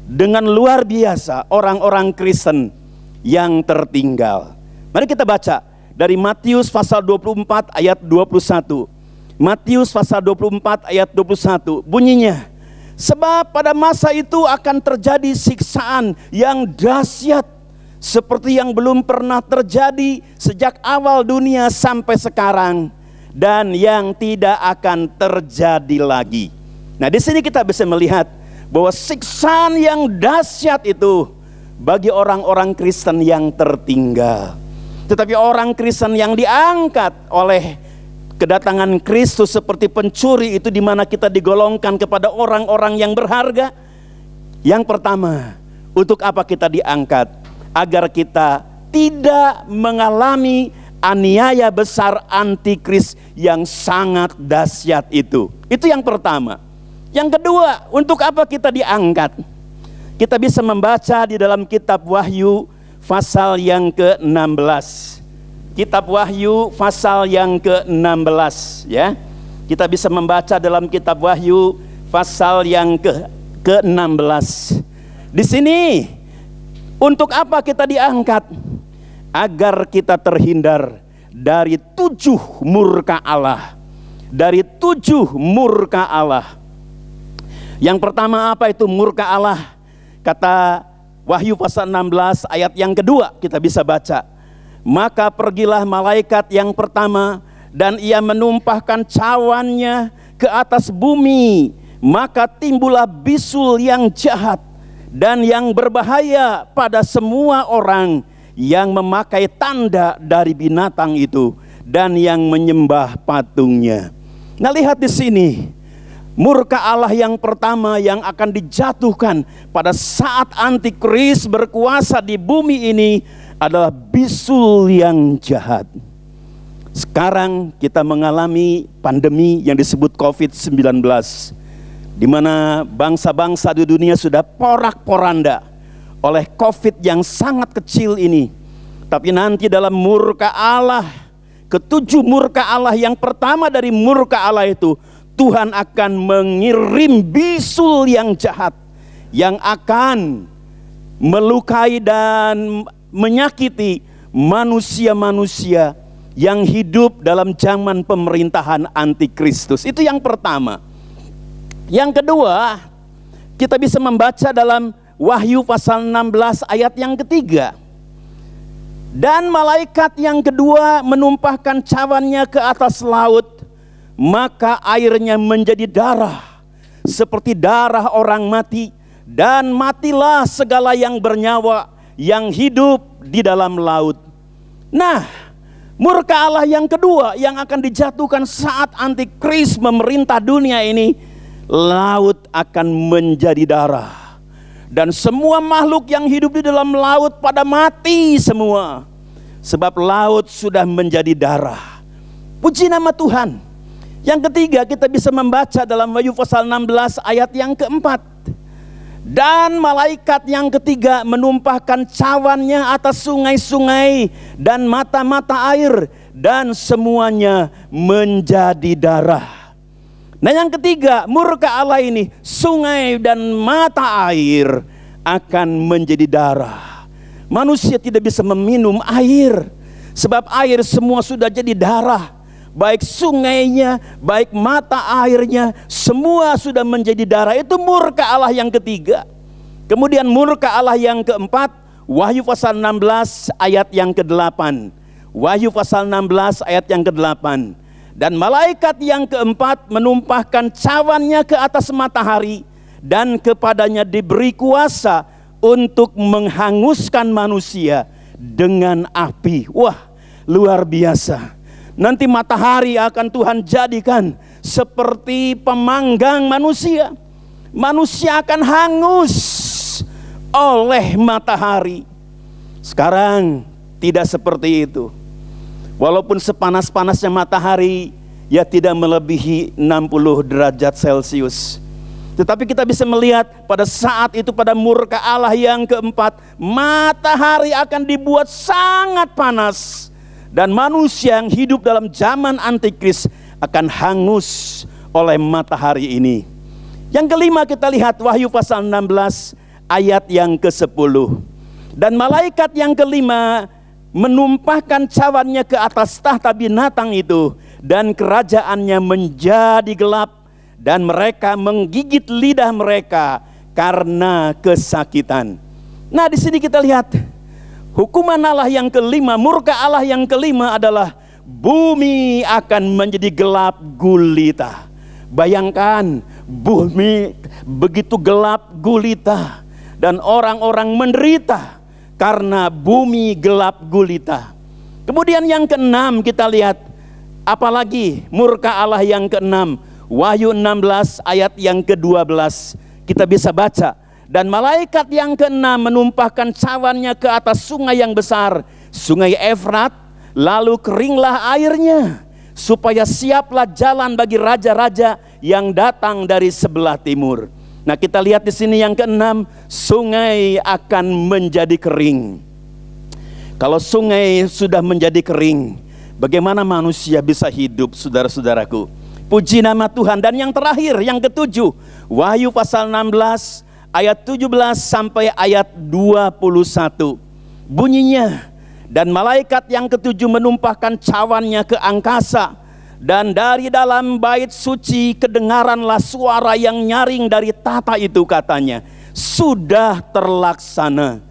dengan luar biasa orang-orang Kristen yang tertinggal. Mari kita baca dari Matius pasal 24 ayat 21. Matius pasal 24 ayat 21 bunyinya, sebab pada masa itu akan terjadi siksaan yang dahsyat seperti yang belum pernah terjadi sejak awal dunia sampai sekarang, dan yang tidak akan terjadi lagi. Nah, di sini kita bisa melihat bahwa siksaan yang dahsyat itu bagi orang-orang Kristen yang tertinggal. Tetapi orang Kristen yang diangkat oleh kedatangan Kristus seperti pencuri itu, di mana kita digolongkan kepada orang-orang yang berharga. Yang pertama, untuk apa kita diangkat? Agar kita tidak mengalami aniaya besar antikris yang sangat dahsyat itu. Itu yang pertama. Yang kedua, untuk apa kita diangkat? Kita bisa membaca di dalam kitab Wahyu pasal yang ke-16. Kitab Wahyu pasal yang ke-16 ya. Kita bisa membaca dalam kitab Wahyu pasal yang ke-16. Di sini untuk apa kita diangkat? Agar kita terhindar dari 7 murka Allah. Dari 7 murka Allah. Yang pertama apa itu murka Allah? Kata Wahyu pasal 16 ayat yang kedua kita bisa baca. Maka pergilah malaikat yang pertama dan ia menumpahkan cawannya ke atas bumi. Maka timbullah bisul yang jahat dan yang berbahaya pada semua orang yang memakai tanda dari binatang itu dan yang menyembah patungnya. Nah, lihat di sini. Murka Allah yang pertama yang akan dijatuhkan pada saat antikris berkuasa di bumi ini adalah bisul yang jahat. Sekarang kita mengalami pandemi yang disebut COVID-19, di mana bangsa-bangsa di dunia sudah porak-poranda oleh COVID yang sangat kecil ini. Tapi nanti dalam murka Allah, ketujuh murka Allah yang pertama dari murka Allah itu, Tuhan akan mengirim bisul yang jahat yang akan melukai dan menyakiti manusia-manusia yang hidup dalam zaman pemerintahan antikristus. Itu yang pertama. Yang kedua, kita bisa membaca dalam Wahyu pasal 16 ayat yang ketiga. Dan malaikat yang kedua menumpahkan cawannya ke atas laut, maka airnya menjadi darah seperti darah orang mati, dan matilah segala yang bernyawa yang hidup di dalam laut. Nah, murka Allah yang kedua yang akan dijatuhkan saat antikris memerintah dunia ini, laut akan menjadi darah, dan semua makhluk yang hidup di dalam laut pada mati semua, sebab laut sudah menjadi darah. Puji nama Tuhan. Yang ketiga, kita bisa membaca dalam Wahyu pasal 16 ayat yang keempat. Dan malaikat yang ketiga menumpahkan cawannya atas sungai-sungai dan mata-mata air, dan semuanya menjadi darah. Nah, yang ketiga, murka Allah ini, sungai dan mata air akan menjadi darah. Manusia tidak bisa meminum air, sebab air semua sudah jadi darah. Baik sungainya, baik mata airnya, semua sudah menjadi darah. Itu murka Allah yang ketiga. Kemudian murka Allah yang keempat, Wahyu pasal 16 ayat yang ke-8. Wahyu pasal 16 ayat yang ke-8. Dan malaikat yang keempat menumpahkan cawannya ke atas matahari, dan kepadanya diberi kuasa untuk menghanguskan manusia dengan api. Wah, luar biasa. Nanti matahari akan Tuhan jadikan seperti pemanggang manusia. Manusia akan hangus oleh matahari. Sekarang tidak seperti itu. Walaupun sepanas-panasnya matahari, ya tidak melebihi 60 derajat Celcius. Tetapi kita bisa melihat pada saat itu, pada murka Allah yang keempat, matahari akan dibuat sangat panas. Dan manusia yang hidup dalam zaman antikris akan hangus oleh matahari ini. Yang kelima, kita lihat Wahyu pasal 16 ayat yang ke-10. Dan malaikat yang kelima menumpahkan cawannya ke atas tahta binatang itu, dan kerajaannya menjadi gelap, dan mereka menggigit lidah mereka karena kesakitan. Nah, di sini kita lihat hukuman Allah yang kelima, murka Allah yang kelima adalah bumi akan menjadi gelap gulita. Bayangkan, bumi begitu gelap gulita dan orang-orang menderita karena bumi gelap gulita. Kemudian yang keenam, kita lihat apalagi murka Allah yang keenam. Wahyu 16 ayat yang ke-12 kita bisa baca. Dan malaikat yang keenam menumpahkan cawannya ke atas sungai yang besar, sungai Efrat, lalu keringlah airnya, supaya siaplah jalan bagi raja-raja yang datang dari sebelah timur. Nah, kita lihat di sini yang keenam, sungai akan menjadi kering. Kalau sungai sudah menjadi kering, bagaimana manusia bisa hidup, saudara-saudaraku? Puji nama Tuhan. Dan yang terakhir, yang ketujuh, Wahyu pasal 16 ayat 17 sampai ayat 21. Bunyinya, dan malaikat yang ketujuh menumpahkan cawannya ke angkasa, dan dari dalam bait suci kedengaranlah suara yang nyaring dari tahta itu, katanya, sudah terlaksana.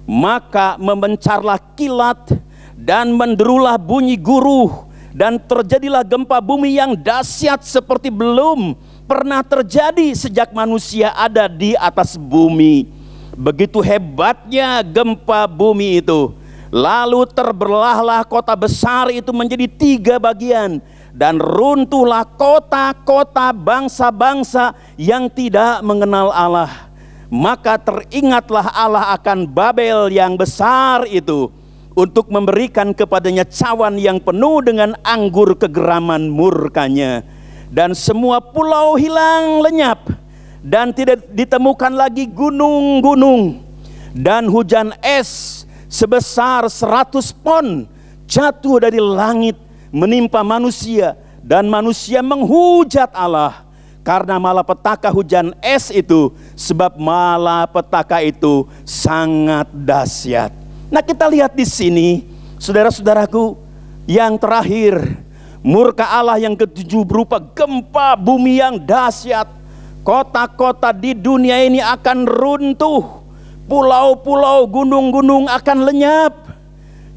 Maka memencarlah kilat dan menderulah bunyi guruh, dan terjadilah gempa bumi yang dahsyat seperti belum pernah terjadi sejak manusia ada di atas bumi. Begitu hebatnya gempa bumi itu. Lalu terbelahlah kota besar itu menjadi 3 bagian, dan runtuhlah kota-kota bangsa-bangsa yang tidak mengenal Allah. Maka teringatlah Allah akan Babel yang besar itu, untuk memberikan kepadanya cawan yang penuh dengan anggur kegeraman murkanya. Dan semua pulau hilang lenyap, dan tidak ditemukan lagi gunung-gunung. Dan hujan es sebesar 100 pon jatuh dari langit menimpa manusia, dan manusia menghujat Allah karena malapetaka hujan es itu, sebab malapetaka itu sangat dahsyat. Nah, kita lihat di sini, saudara-saudaraku, yang terakhir, murka Allah yang ketujuh berupa gempa bumi yang dahsyat. Kota-kota di dunia ini akan runtuh, pulau-pulau, gunung-gunung akan lenyap.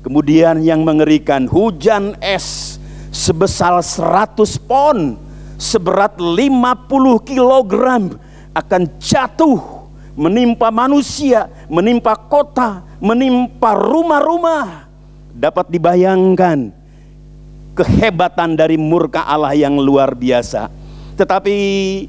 Kemudian yang mengerikan, hujan es sebesar 100 pon, seberat 50 kilogram akan jatuh menimpa manusia, menimpa kota, menimpa rumah-rumah. Dapat dibayangkan kehebatan dari murka Allah yang luar biasa. Tetapi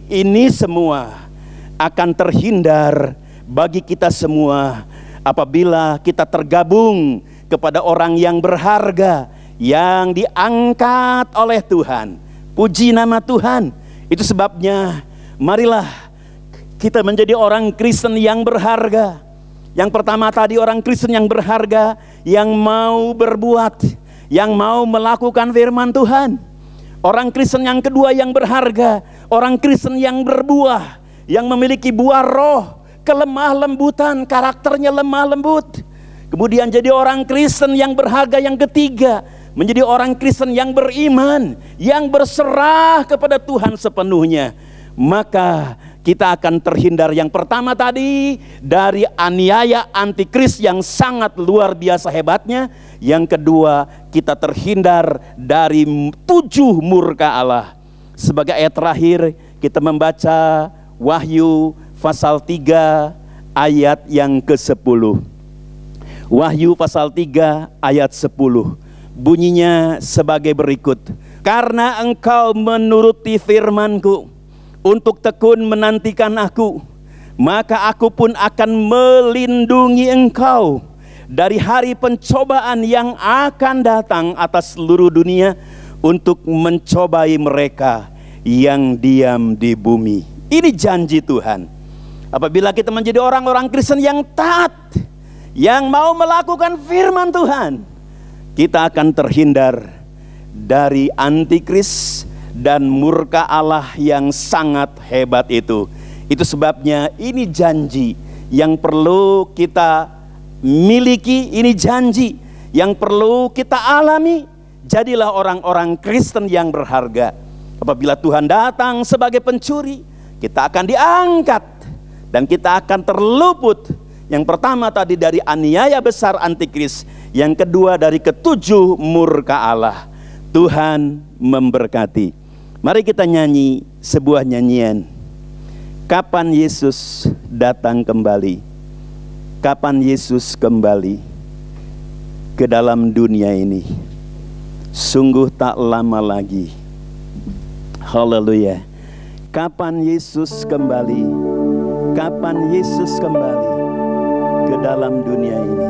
ini semua akan terhindar bagi kita semua apabila kita tergabung kepada orang yang berharga, yang diangkat oleh Tuhan. Puji nama Tuhan. Itu sebabnya marilah kita menjadi orang Kristen yang berharga. Yang pertama tadi, orang Kristen yang berharga, yang mau berbuat, yang mau melakukan firman Tuhan. Orang Kristen yang kedua yang berharga, orang Kristen yang berbuah, yang memiliki buah roh, kelemah lembutan, karakternya lemah lembut. Kemudian jadi orang Kristen yang berharga yang ketiga, menjadi orang Kristen yang beriman, yang berserah kepada Tuhan sepenuhnya. Maka kita akan terhindar yang pertama tadi dari aniaya antikris yang sangat luar biasa hebatnya. Yang kedua, kita terhindar dari 7 murka Allah. Sebagai ayat terakhir, kita membaca Wahyu pasal 3 ayat yang ke-10. Wahyu pasal 3 ayat 10. Bunyinya sebagai berikut. Karena engkau menuruti firman-Ku untuk tekun menantikan Aku, maka Aku pun akan melindungi engkau dari hari pencobaan yang akan datang atas seluruh dunia untuk mencobai mereka yang diam di bumi. Ini janji Tuhan. Apabila kita menjadi orang-orang Kristen yang taat, yang mau melakukan firman Tuhan, kita akan terhindar dari antikris dan murka Allah yang sangat hebat itu. Itu sebabnya ini janji yang perlu kita miliki, ini janji yang perlu kita alami. Jadilah orang-orang Kristen yang berharga. Apabila Tuhan datang sebagai pencuri, kita akan diangkat dan kita akan terluput. Yang pertama tadi dari aniaya besar antikris, yang kedua dari ke-7 murka Allah. Tuhan memberkati. Mari kita nyanyi sebuah nyanyian. Kapan Yesus datang kembali? Kapan Yesus kembali ke dalam dunia ini? Sungguh tak lama lagi. Haleluya. Kapan Yesus kembali? Kapan Yesus kembali ke dalam dunia ini?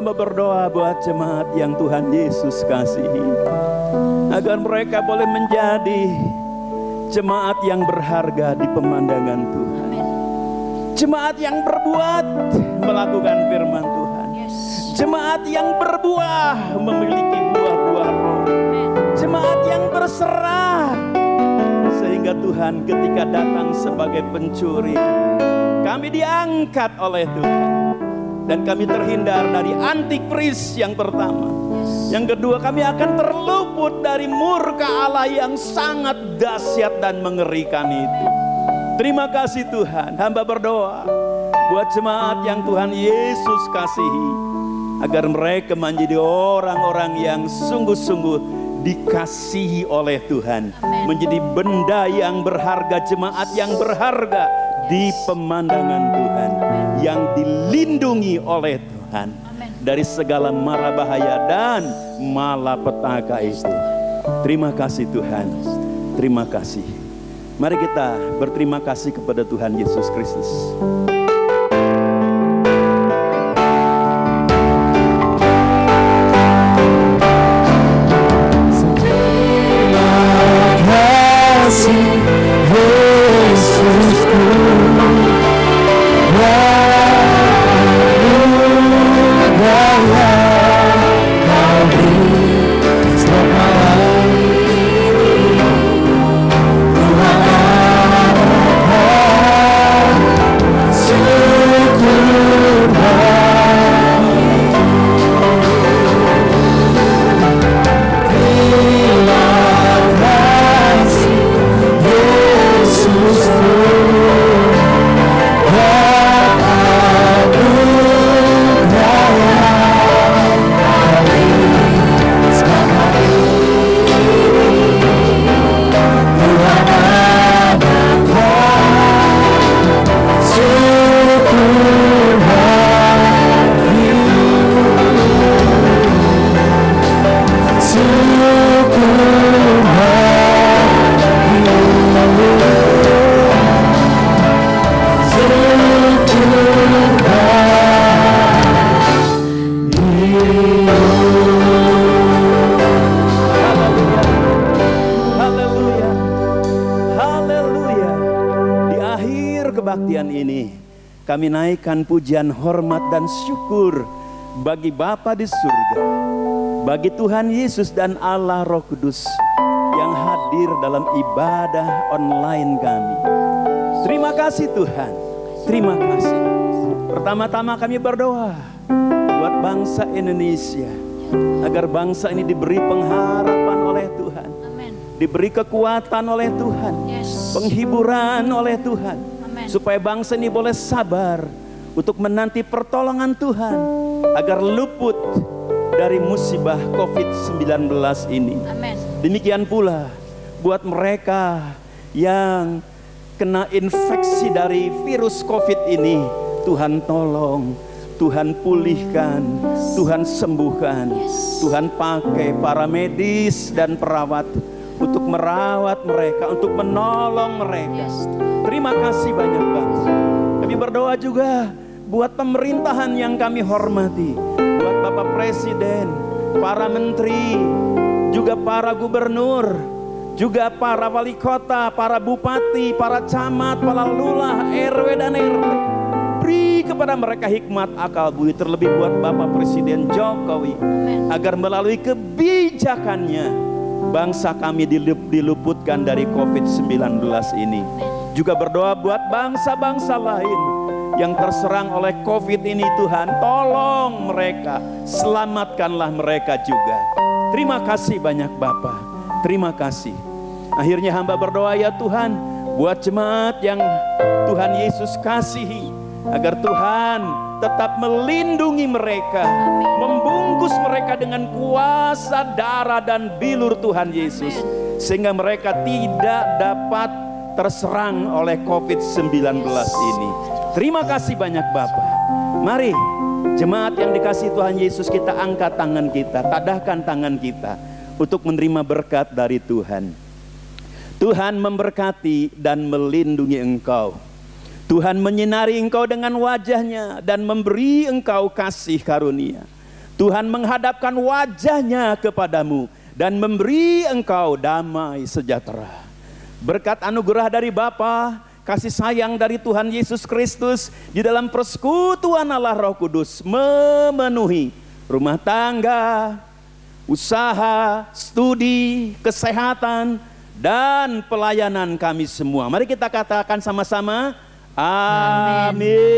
Hamba berdoa buat jemaat yang Tuhan Yesus kasihi, agar mereka boleh menjadi jemaat yang berharga di pemandangan Tuhan. Jemaat yang berbuat melakukan firman Tuhan. Jemaat yang berbuah memiliki buah-buah roh. Jemaat yang berserah, sehingga Tuhan ketika datang sebagai pencuri, kami diangkat oleh Tuhan. Dan kami terhindar dari antikris yang pertama. Yang kedua, kami akan terluput dari murka Allah yang sangat dahsyat dan mengerikan itu. Terima kasih Tuhan. Hamba berdoa buat jemaat yang Tuhan Yesus kasihi, agar mereka menjadi orang-orang yang sungguh-sungguh dikasihi oleh Tuhan. Menjadi benda yang berharga, jemaat yang berharga di pemandangan Tuhan, yang dilindungi oleh Tuhan dari segala mara bahaya dan malapetaka itu. Terima kasih Tuhan, terima kasih. Mari kita berterima kasih kepada Tuhan Yesus Kristus. Kami naikkan pujian, hormat, dan syukur bagi Bapa di surga, bagi Tuhan Yesus dan Allah Roh Kudus yang hadir dalam ibadah online kami. Terima kasih Tuhan, terima kasih. Pertama-tama kami berdoa buat bangsa Indonesia, agar bangsa ini diberi pengharapan oleh Tuhan, diberi kekuatan oleh Tuhan, penghiburan oleh Tuhan, supaya bangsa ini boleh sabar untuk menanti pertolongan Tuhan, agar luput dari musibah COVID-19 ini. Demikian pula buat mereka yang kena infeksi dari virus COVID ini, Tuhan tolong, Tuhan pulihkan, Tuhan sembuhkan. Tuhan pakai para medis dan perawat untuk merawat mereka, untuk menolong mereka. Terima kasih banyak Bapak. Kami berdoa juga buat pemerintahan yang kami hormati, buat Bapak Presiden, para menteri, juga para gubernur, juga para wali kota, para bupati, para camat, para lurah, RW dan RT. Beri kepada mereka hikmat akal budi, terlebih buat Bapak Presiden Jokowi, agar melalui kebijakannya bangsa kami diluputkan dari COVID-19 ini. Juga berdoa buat bangsa-bangsa lain yang terserang oleh COVID ini, Tuhan tolong mereka, selamatkanlah mereka juga. Terima kasih banyak Bapa, terima kasih. Akhirnya hamba berdoa ya Tuhan, buat jemaat yang Tuhan Yesus kasihi, agar Tuhan tetap melindungi mereka, membungkus mereka dengan kuasa darah dan bilur Tuhan Yesus, sehingga mereka tidak dapat terserang oleh COVID-19 ini. Terima kasih banyak Bapak. Mari jemaat yang dikasihi Tuhan Yesus, kita angkat tangan kita, tadahkan tangan kita untuk menerima berkat dari Tuhan. Tuhan memberkati dan melindungi engkau. Tuhan menyinari engkau dengan wajahnya dan memberi engkau kasih karunia. Tuhan menghadapkan wajahnya kepadamu dan memberi engkau damai sejahtera. Berkat anugerah dari Bapa, kasih sayang dari Tuhan Yesus Kristus, di dalam persekutuan Allah Roh Kudus memenuhi rumah tangga, usaha, studi, kesehatan, dan pelayanan kami semua. Mari kita katakan sama-sama, amin.